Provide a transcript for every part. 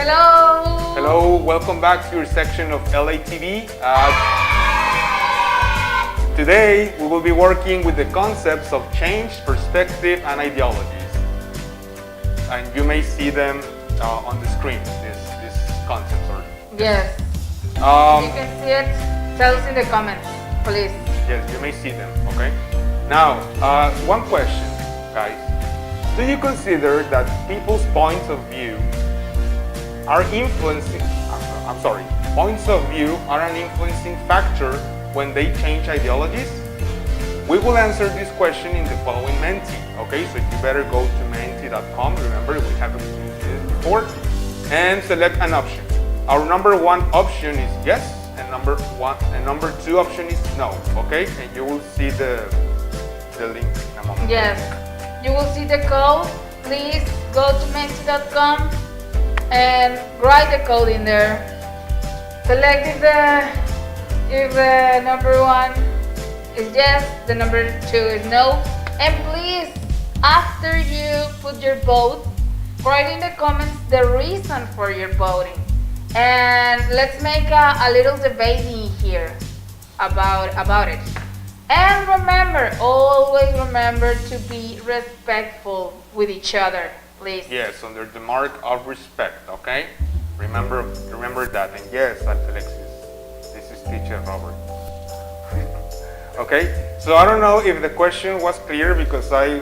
Hello! Hello, welcome back to your section of LATV. Today we will be working with the concepts of change, perspective, and ideologies. And you may see them on the screen, these concepts. Yes. If you can see it, tell us in the comments, please. Yes, you may see them, okay? Now, one question, guys. Do you consider that people's points of view are points of view are an influencing factor when they change ideologies? We will answer this question in the following Menti, okay? So you better go to menti.com. Remember, we haven't used it before. And select an option. Our number one option is yes, and number two option is no, okay? And you will see the link in a moment. Yes, you will see the code. Please go to menti.com and write the code in there. Select if the number one is yes, the number two is no. And please, after you put your vote, write in the comments the reason for your voting. And let's make a little debate in here about it. And remember, always remember to be respectful with each other, please. Yes, under the mark of respect, okay? Remember that. And yes, Alexis, this is teacher Robert. Okay, so I don't know if the question was clear because I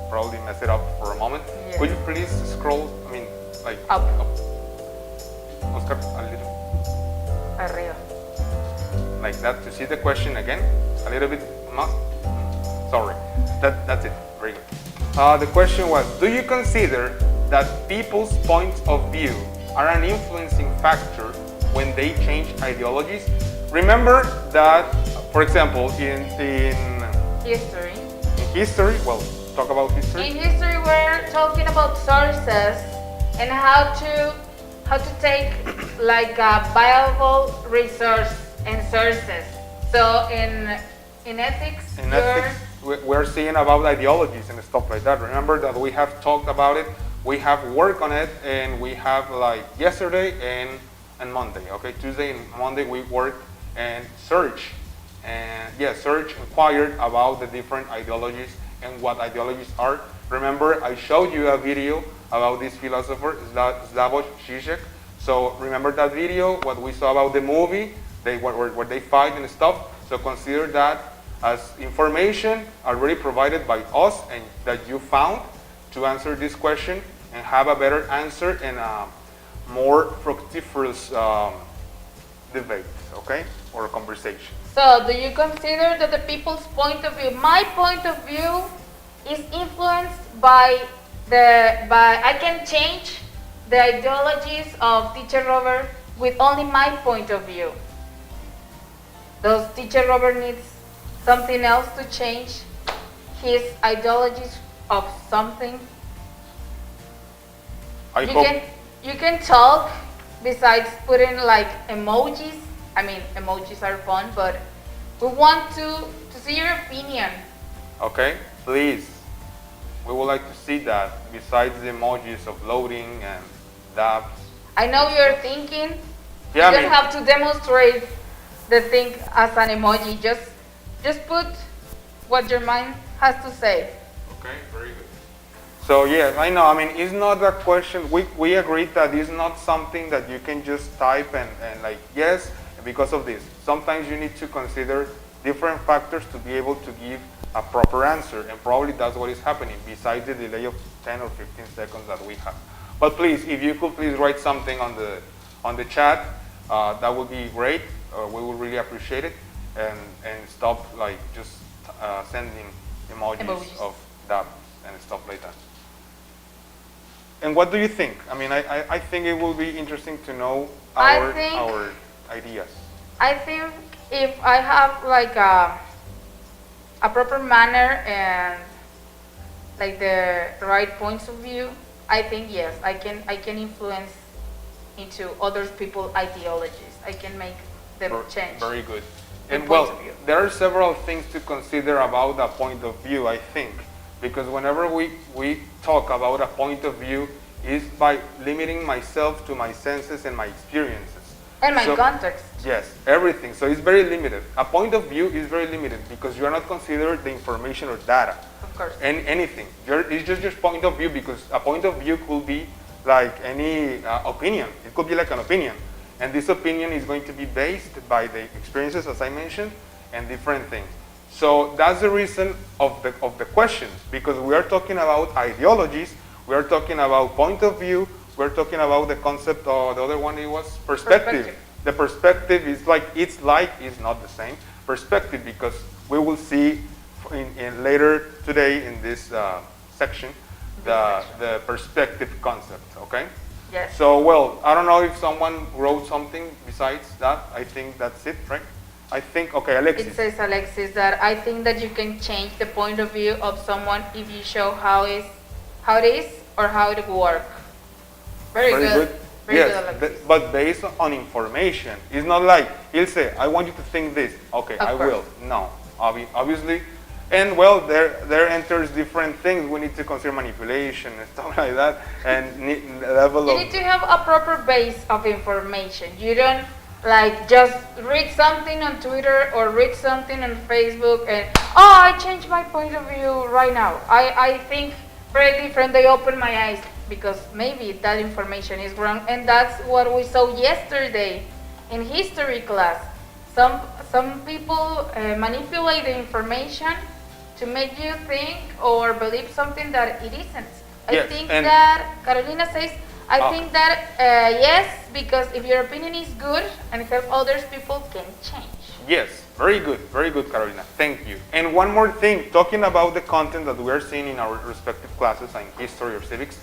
probably messed it up for a moment. Yeah. Could you please scroll, Up. Oscar, a little. Arriba. Like that, to see the question again, a little bit more. Sorry, that's it, very good. The question was, do you consider that people's points of view are an influencing factor when they change ideologies? Remember that, for example, in history, well, talk about history. In history, we're talking about sources and how to take like a viable resource and sources. So in ethics, we're seeing about ideologies and stuff like that. Remember that we have talked about it, we have worked on it, and we have like yesterday and Monday. Okay, Tuesday and Monday we worked and inquired about the different ideologies and what ideologies are. Remember, I showed you a video about this philosopher, Slavoj Žižek. So remember that video, what we saw about the movie, where they fight and stuff. So consider that as information already provided by us and that you found to answer this question and have a better answer and a more fructiferous debate, okay, or conversation. So do you consider that the people's point of view, my point of view, is influenced by I can change the ideologies of Teacher Robert with only my point of view? Does Teacher Robert needs something else to change his ideologies of something? You can talk besides putting like emojis. I mean, emojis are fun, but we want to see your opinion. Okay, please. We would like to see that besides the emojis of loading and dabs. I know you're thinking. Yeah, you don't have to demonstrate the thing as an emoji. Just put what your mind has to say. Okay, very good. So yeah, I know. I mean, it's not a question. We agreed that it's not something that you can just type and like yes because of this. Sometimes you need to consider different factors to be able to give a proper answer, and probably that's what is happening besides the delay of 10 or 15 seconds that we have. But please, if you could please write something on the chat, that would be great. We would really appreciate it, and stop like just sending emojis of dabs and stuff like that. And what do you think? I mean, I think it will be interesting to know our ideas. I think if I have like a proper manner and like the right points of view, I think yes, I can influence into other people's ideologies. I can make them change. Very good. And well, there are several things to consider about a point of view, I think, because whenever we talk about a point of view, is by limiting myself to my senses and my experiences. And my So- context. Yes, everything. So it's very limited. A point of view is very limited because you are not considered the information or data. Of course. Anything. It's just your point of view, because a point of view could be like any opinion. It could be like an opinion. And this opinion is going to be based by the experiences, as I mentioned, and different things. So that's the reason of the questions, because we are talking about ideologies, we are talking about point of view, we're talking about the concept, or the other one it was perspective. The perspective is like, it's not the same. Perspective, because we will see in later today in this section, the perspective concept, okay? Yes. So, well, I don't know if someone wrote something besides that. I think that's it, right? I think, okay, Alexis. It says, Alexis, that I think that you can change the point of view of someone if you show how it is or how it works. Very good. Very Yes, good, Alexis. but based on information. It's not like he'll say, I want you to think this. Okay, Of I course. will. No, obviously. And well, there enters different things. We need to consider manipulation and stuff like that, and level You of. need to have a proper base of information. You don't like just read something on Twitter or read something on Facebook and, oh, I changed my point of view right now. I think very different. They opened my eyes, because maybe that information is wrong. And that's what we saw yesterday in history class. Some people manipulate the information to make you think or believe something that it isn't. I Yes, think and- that Carolina says, I think that yes, because if your opinion is good and help others, people can change. Yes, very good, Carolina. Thank you. And one more thing, talking about the content that we are seeing in our respective classes in history or civics.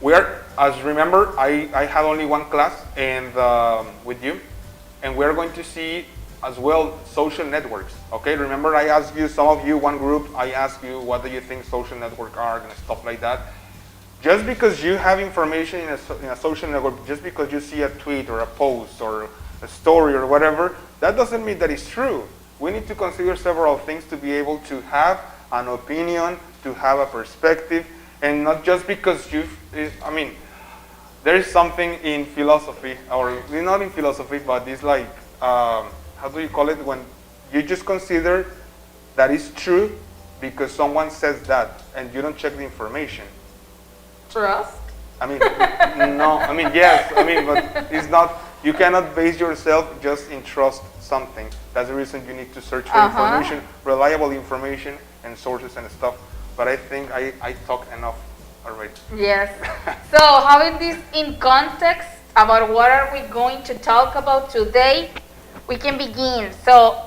We are, as remember, I had only one class and with you, and we are going to see as well social networks. Okay, remember I asked you, some of you, one group, I asked you what do you think social networks are and stuff like that. Just because you have information in a social network, just because you see a tweet or a post or a story or whatever, that doesn't mean that it's true. We need to consider several things to be able to have an opinion, to have a perspective, and not just because I mean, there is something in philosophy, or not in philosophy, but it's like, how do you call it, when you just consider that it's true because someone says that and you don't check the information. Trust? I mean, no, I mean, yes, I mean, but it's not, you cannot base yourself just in trust something. That's the reason you need to search for information, reliable information and sources and stuff. But I think I talked enough already. Yes. So having this in context about what are we going to talk about today, we can begin. So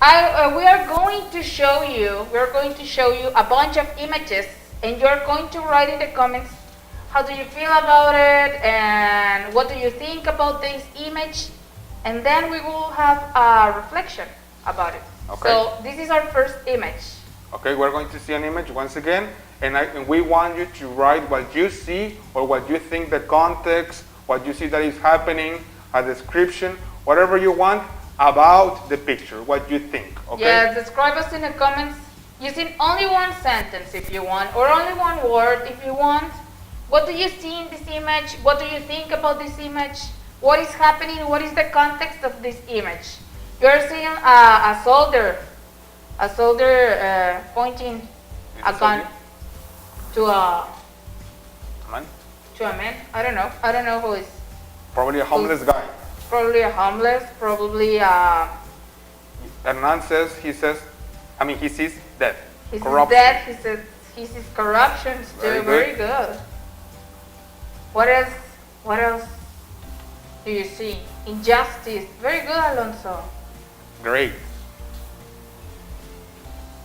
we are going to show you a bunch of images, and you're going to write in the comments how do you feel about it and what do you think about this image, and then we will have a reflection about it. Okay. So this is our first image. Okay, we're going to see an image once again, and we want you to write what you see or what you think the context, what you see that is happening, a description, whatever you want about the picture, what you think, okay? Yes, describe us in the comments using only one sentence if you want, or only one word if you want. What do you see in this image? What do you think about this image? What is happening? What is the context of this image? You're seeing a soldier pointing a gun to a Man? man. I don't know who is. Probably a homeless guy. Probably a homeless, probably Hernan says, he sees death, he sees corruption. death, he sees corruption too. Very good. What else do you see? Injustice. Very good, Alonso. Great.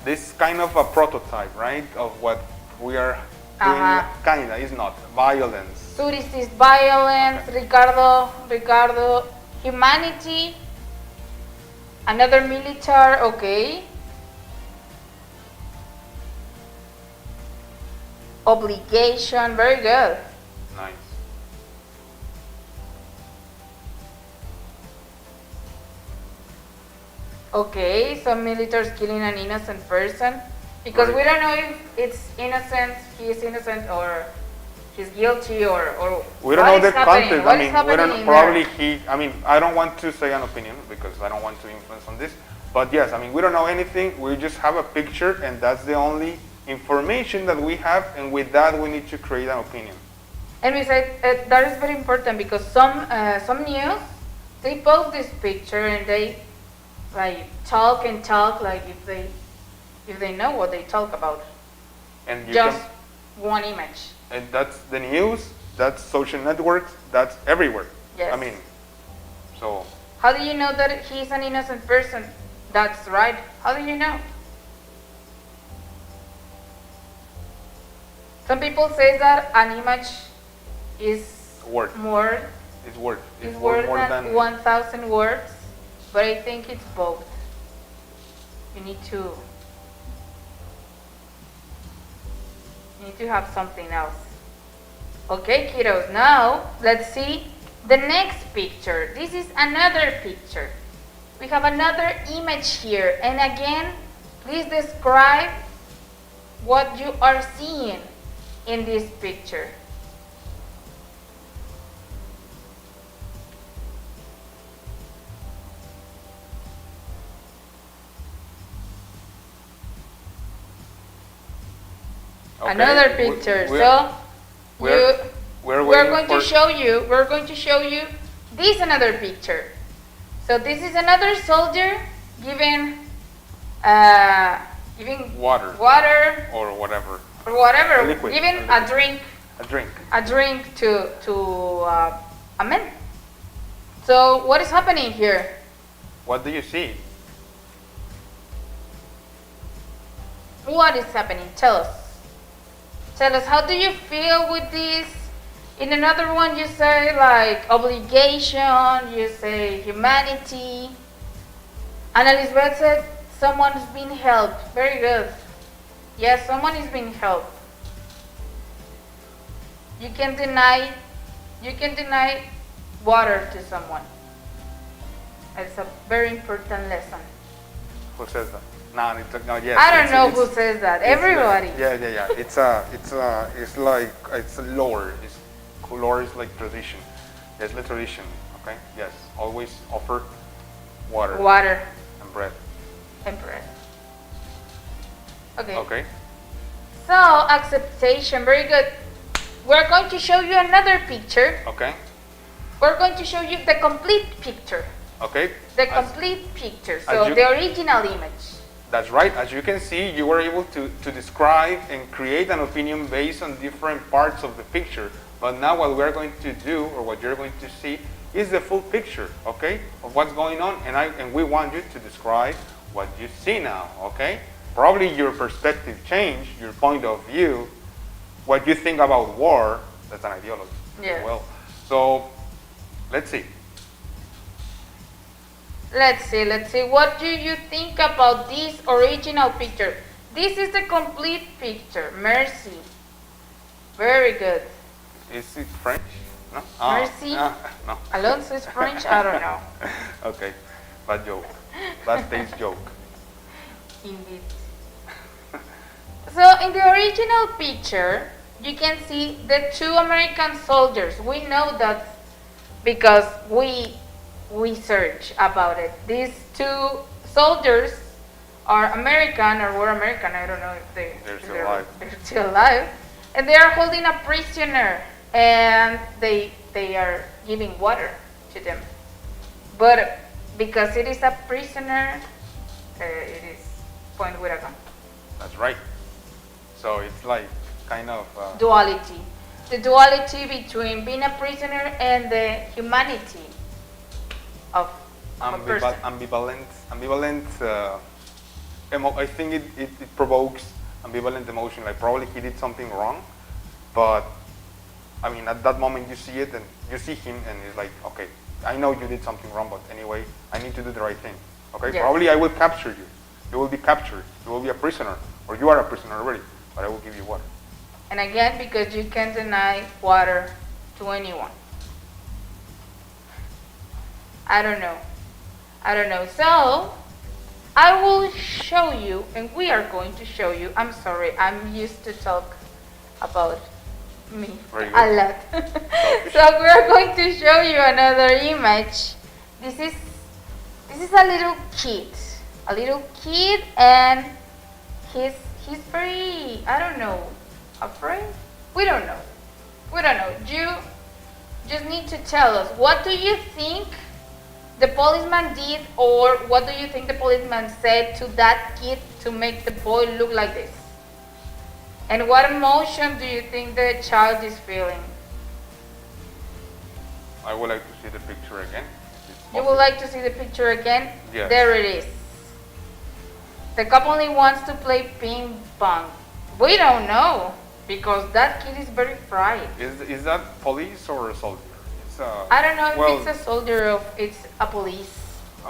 This is kind of a prototype, right, of what we are doing. Kinda, is not. Violence. Suris is violence. Okay. Ricardo, humanity. Another military, okay. Obligation, very good. Nice. Okay, some militaries killing an innocent person. Because Right. we don't know if it's innocent, he is innocent, or he's guilty, or We don't what know is the happening, context. what I is mean, we happening don't in probably there. he. I mean, I don't want to say an opinion because I don't want to influence on this. But yes, I mean, we don't know anything. We just have a picture, and that's the only information that we have. And with that, we need to create an opinion. And besides, that is very important because some news, they post this picture and they like talk and talk like if they know what they talk about. And you Just can, one image. and that's the news. That's social networks. That's everywhere. Yes. I mean, so How do you know that he's an innocent person? That's right. How do you know? Some people say that an image is word. more It's word. is It's worth more than 1,000 words, but I think it's both. You need to have something else. Okay, kiddos, now let's see the next picture. This is another picture. We have another image here, and again, please describe what you are seeing in this picture. Okay, Another picture. we're We're waiting going for- to show you. We're going to show you this another picture. So this is another soldier giving water water or whatever. or whatever, A liquid, giving a a drink A drink. to a man. So what is happening here? What do you see? What is happening? Tell us. Tell us, how do you feel with this? In another one, you say like obligation, you say humanity. Ana Lisbeth said someone's being helped. Very good. Yes, someone is being helped. You can deny water to someone. It's a very important lesson. Who says that? No, yes. I don't know it's- who says that. it's Everybody. like- yeah. It's like it's a lore. Lore is like tradition. It's like tradition. Okay. Yes. Always offer water Water and bread. and bread. Okay. Okay. So, acceptation, very good. We're going to show you another picture. Okay. We're going to show you the complete picture. Okay. The As- complete picture. as So, you- the original image. That's right. As you can see, you were able to describe and create an opinion based on different parts of the picture. But now what we're going to do, or what you're going to see, is the full picture, okay, of what's going on. And we want you to describe what you see now, okay? Probably your perspective changed, your point of view, what you think about war. That's an ideology. Yes. Well, so let's see. Let's see. What do you think about this original picture? This is the complete picture. Mercy. Very good. Is it French? No? Mercy? No. Alonso is French? I don't know. Okay, bad joke. Bad taste joke. Indeed. So in the original picture, you can see the two American soldiers. We know that because we search about it. These two soldiers are American, or were American. I don't know if They're still alive. They're still alive, and they are holding a prisoner, and they are giving water to them. But because it is a prisoner, it is point with a gun. That's right. So it's like kind of Duality. The duality between being a prisoner and the humanity of a person. ambivalent. I think it provokes ambivalent emotion. Like probably he did something wrong, but I mean at that moment you see it and you see him and it's like, okay, I know you did something wrong, but anyway I need to do the right thing. Okay, Yes. probably I will capture you. You will be captured. You will be a prisoner, or you are a prisoner already. But I will give you water. And again, because you can't deny water to anyone. I don't know. So, I will show you, and we are going to show you. I'm sorry, I'm used to talk about me Very a good. lot. Selfish. So we are going to show you another image. This is a little kid, and he's very, I don't know, afraid. We don't know. You just need to tell us, what do you think the policeman did, or what do you think the policeman said to that kid to make the boy look like this? And what emotion do you think the child is feeling? I would like to see the picture again. You would like to see the picture again? Yes. There it is. The couple only wants to play ping pong. We don't know, because that kid is very frightened. Is that police or a soldier? It's a, I don't know if well, it's a soldier or it's a police.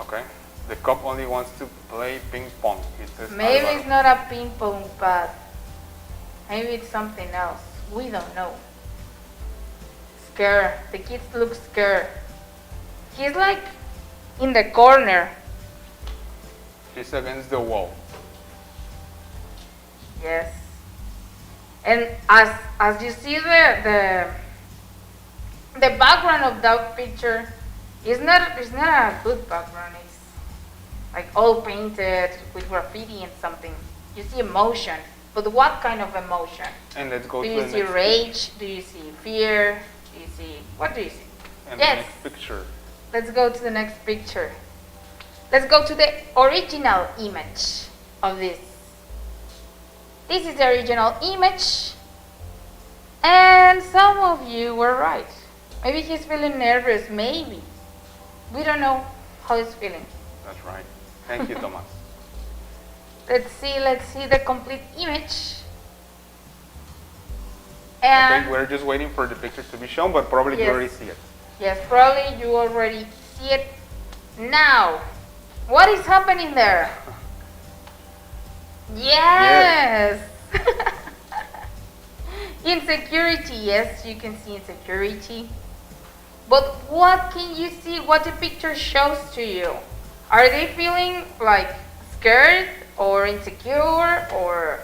Okay. The cop only wants to play ping pong. It says Maybe Alvaro. it's not a ping pong, but maybe it's something else. We don't know. Scared. The kids look scared. He's like in the corner. He's against the wall. Yes. And as you see the background of that picture is not a good background. It's like all painted with graffiti and something. You see emotion, but what kind of emotion? And let's go Do to you the see next rage? Do you see fear? Do you see, what do you see? and Yes. the next picture. Let's go to the next picture. Let's go to the original image of this. This is the original image. And some of you were right. Maybe he's feeling nervous, maybe. We don't know how he's feeling. That's right. Thank you, Thomas. Let's see the complete image. And Okay, we're just waiting for the picture to be shown, but probably you Yes. already see it. yes, probably you already see it now. What is happening there? Yes. Insecurity, yes, you can see insecurity. But what can you see? What the picture shows to you? Are they feeling like scared or insecure, or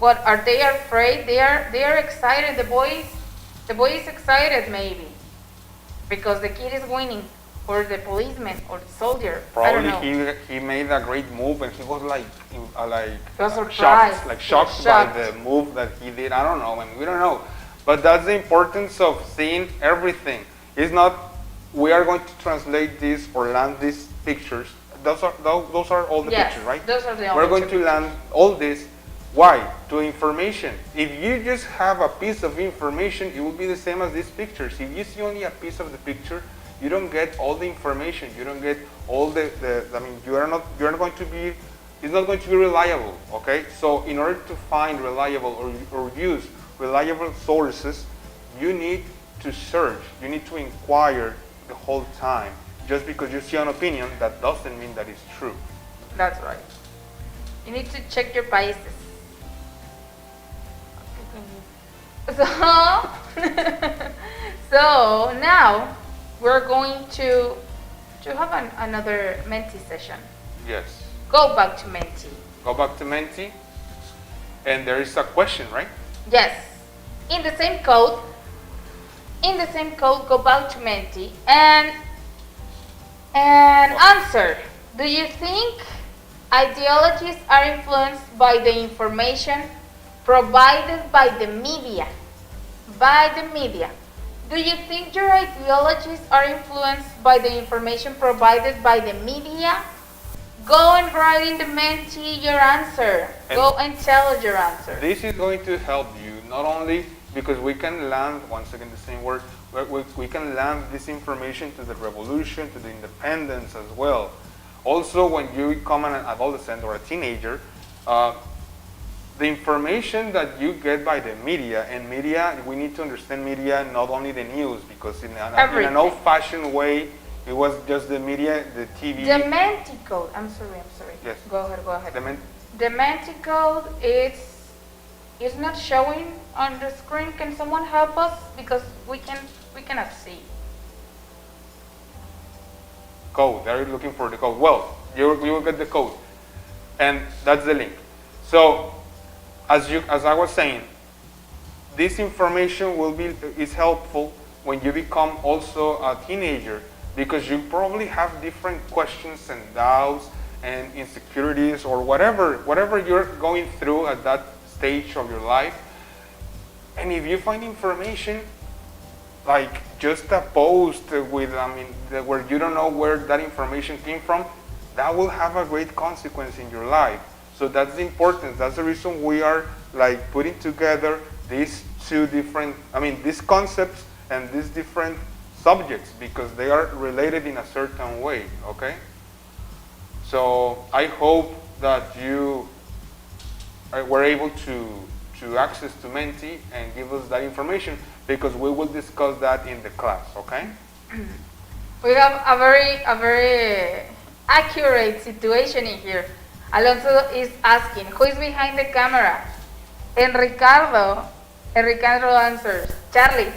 what? Are they afraid? They are excited. The boy is excited, maybe because the kid is winning, or the policeman or the soldier. I don't Probably know. he made a great move, and he was like He was surprised. shocked He was by shocked. the move that he did. I don't know, and we don't know. But that's the importance of seeing everything. It's not we are going to translate this or land these pictures. Those are all the Yes, pictures, right? those are the We're only going two to land all this. Why? To information. If you just have a piece of information, it will be the same as these pictures. If you see only a piece of the picture, you don't get all the information. You don't get all the I mean, you're not going to be, it's not going to be reliable, okay? So in order to find reliable or use reliable sources, you need to search, you need to inquire the whole time. Just because you see an opinion, that doesn't mean that it's true. That's right. You need to check your biases. So, so now we're going to have another Menti session. Yes. Go back to Menti. Go back to Menti, and there is a question, right? Yes. In the same code, go back to Menti and answer. Do you think ideologies are influenced by the information provided by the media? By the media. Do you think your ideologies are influenced by the information provided by the media? Go and write in the Menti your answer. Go and tell us your answer. This is going to help you not only because we can land, once again the same word, we can land this information to the revolution, to the independence as well. Also, when you become an adolescent or a teenager, the information that you get by the media, and media, we need to understand media, not only the news, because in an old-fashioned way, it was just the media, the TV. The Menti code. I'm sorry. Yes. Go ahead. The The Menti code is not showing on the screen. Can someone help us, because we cannot see. code. They're looking for the code. Well, you will get the code. And that's the link. So as I was saying, this information is helpful when you become also a teenager, because you probably have different questions and doubts and insecurities or whatever you're going through at that stage of your life. And if you find information like just a post with, where you don't know where that information came from, that will have a great consequence in your life. So that's the importance. That's the reason we are like putting together these two different, these concepts and these different subjects, because they are related in a certain way, okay? So I hope that you were able to access to Menti and give us that information, because we will discuss that in the class, okay? We have a very accurate situation in here. Alonso is asking, who is behind the camera? And Ricardo answers, Charlie.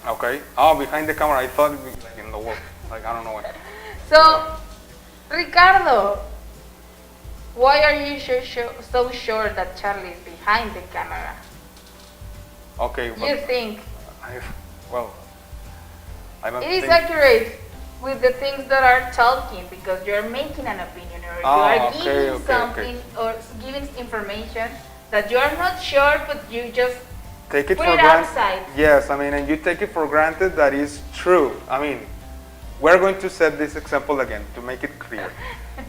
Okay. Oh, behind the camera. I thought it was like in the wall. Like, I don't know what. So, Ricardo, why are you so sure that Charlie is behind the camera? Okay. You think? I don't It is think. accurate with the things that are talking, because you're making an opinion, or you are giving something or giving information that you are not sure, but you just Take it put for it granted. outside. Yes, and you take it for granted that is true. We're going to set this example again to make it clear.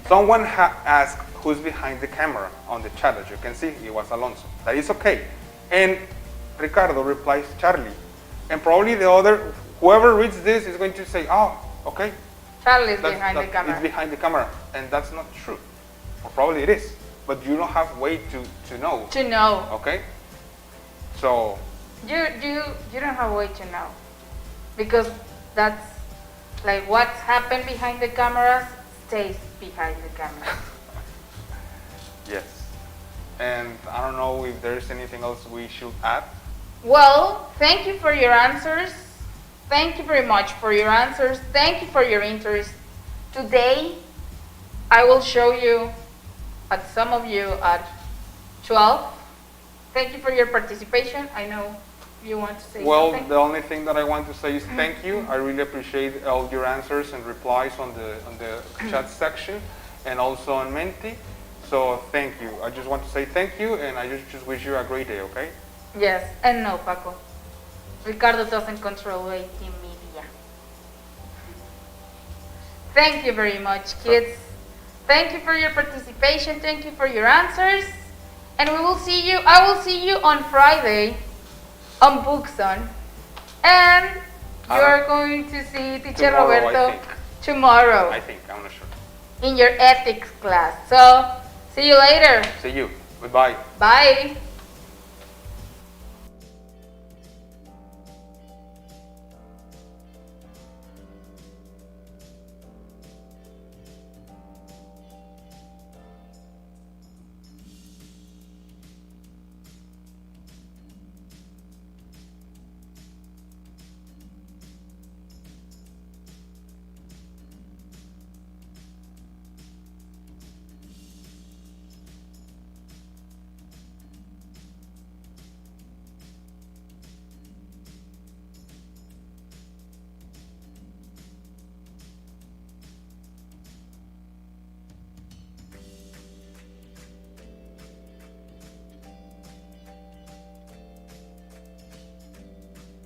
Someone asked who's behind the camera on the chat. As you can see, it was Alonso. That is okay. And Ricardo replies Charlie. And probably whoever reads this is going to say, oh, okay. Charlie is behind the camera. It's behind the camera. And that's not true. Or probably it is. But you don't have way to know. To know. Okay? So You don't have a way to know, because that's like what's happened behind the cameras stays behind the cameras. yes. And I don't know if there's anything else we should add. Well, thank you for your answers. Thank you very much for your answers. Thank you for your interest. Today, I will show you, at some of you at 12. Thank you for your participation. I know you want to say something. The only thing that I want to say is thank you. I really appreciate all your answers and replies on the chat section and also on Menti. So thank you. I just want to say thank you, and I just wish you a great day, okay? Yes, and no, Paco. Ricardo doesn't control AT Media. Thank you very much, kids. Thank you for your participation. Thank you for your answers. And I will see you on Friday on Bookson. And you're going to see Teacher Tomorrow, Roberto tomorrow I think. I'm not sure. in your ethics class. So, see you later. See you. Goodbye. Bye.